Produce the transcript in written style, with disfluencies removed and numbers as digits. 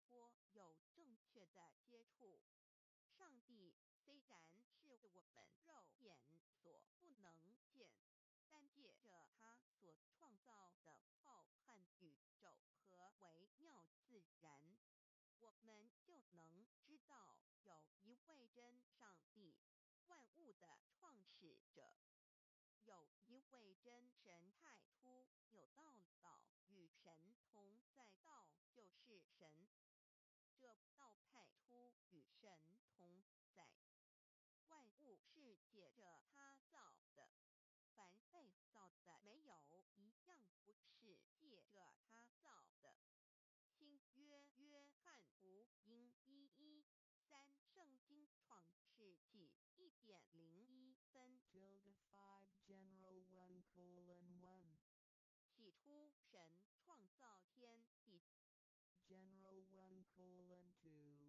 托有正确的接触。上帝虽然是我们肉眼所不能见，但借着他所创造的浩瀚宇宙和微妙自然，我们就能知道有一位真上帝，万物的创始者，有一位真神太初有道与神同在，道就是神，这道太初与神同在，万物是借着他造的，凡被造的没有一样不是借着他造的。新约翰福音1:3圣经创世纪1:01 5 General 1:1 起初神创造天地。General 1:2